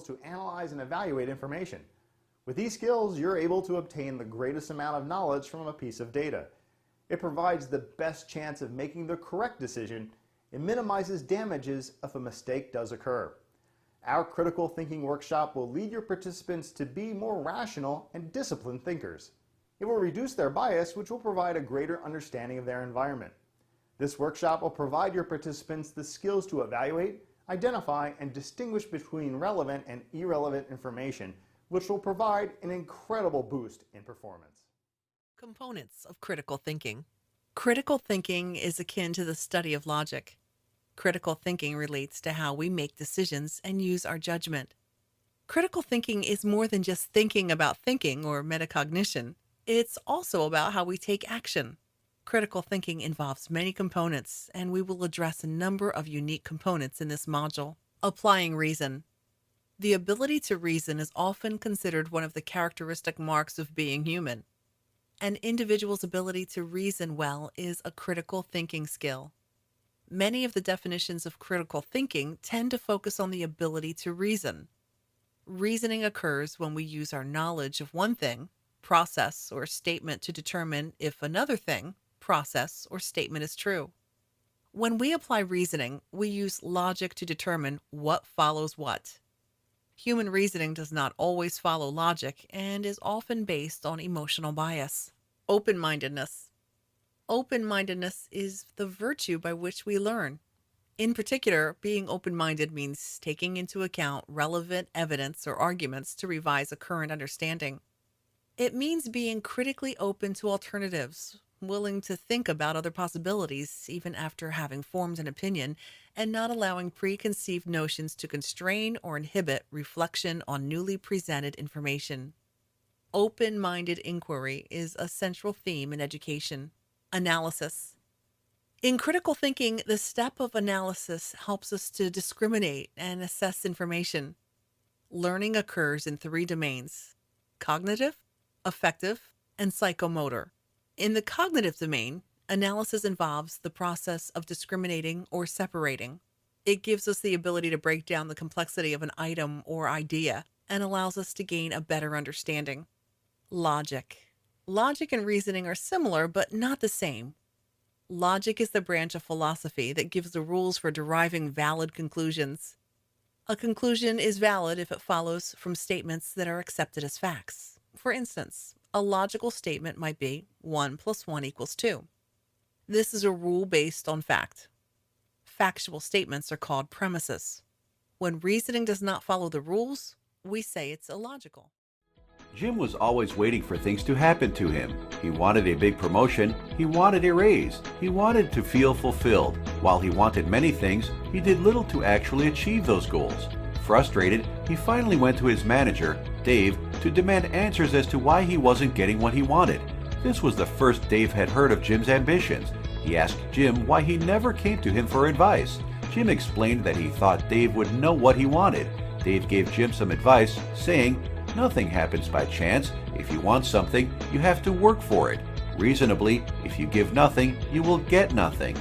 skills to analyze and evaluate information. With these skills, you're able to obtain the greatest amount of knowledge from a piece of data. It provides the best chance of making the correct decision and minimizes damages if a mistake does occur. Our critical thinking workshop will lead your participants to be more rational and disciplined thinkers. It will reduce their bias, which will provide a greater understanding of their environment. This workshop will provide your participants the skills to evaluate, identify, and distinguish between relevant and irrelevant information, which will provide an incredible boost in performance. Components of critical thinking. Critical thinking is akin to the study of logic. Critical thinking relates to how we make decisions and use our judgment. Critical thinking is more than just thinking about thinking or metacognition. It's also about how we take action. Critical thinking involves many components, and we will address a number of unique components in this module. Applying reason. The ability to reason is often considered one of the characteristic marks of being human. An individual's ability to reason well is a critical thinking skill. Many of the definitions of critical thinking tend to focus on the ability to reason. Reasoning occurs when we use our knowledge of one thing, process, or statement to determine if another thing, process, or statement is true. When we apply reasoning, we use logic to determine what follows what. Human reasoning does not always follow logic and is often based on emotional bias. Open-mindedness. Open-mindedness is the virtue by which we learn. In particular, being open-minded means taking into account relevant evidence or arguments to revise a current understanding. It means being critically open to alternatives, willing to think about other possibilities even after having formed an opinion, and not allowing preconceived notions to constrain or inhibit reflection on newly presented information. Open-minded inquiry is a central theme in education. Analysis. In critical thinking, the step of analysis helps us to discriminate and assess information. Learning occurs in 3 domains: cognitive, affective, and psychomotor. In the cognitive domain, analysis involves the process of discriminating or separating. It gives us the ability to break down the complexity of an item or idea and allows us to gain a better understanding. Logic. Logic and reasoning are similar, but not the same. Logic is the branch of philosophy that gives the rules for deriving valid conclusions. A conclusion is valid if it follows from statements that are accepted as facts. For instance, a logical statement might be 1 + 1 = 2. This is a rule based on fact. Factual statements are called premises. When reasoning does not follow the rules, we say it's illogical. Jim was always waiting for things to happen to him. He wanted a big promotion, he wanted a raise, he wanted to feel fulfilled. While he wanted many things, he did little to actually achieve those goals. Frustrated, he finally went to his manager, Dave, to demand answers as to why he wasn't getting what he wanted. This was the first Dave had heard of Jim's ambitions. He asked Jim why he never came to him for advice. Jim explained that he thought Dave would know what he wanted. Dave gave Jim some advice, saying, "Nothing happens by chance. If you want something, you have to work for it. Reasonably, if you give nothing, you will get nothing."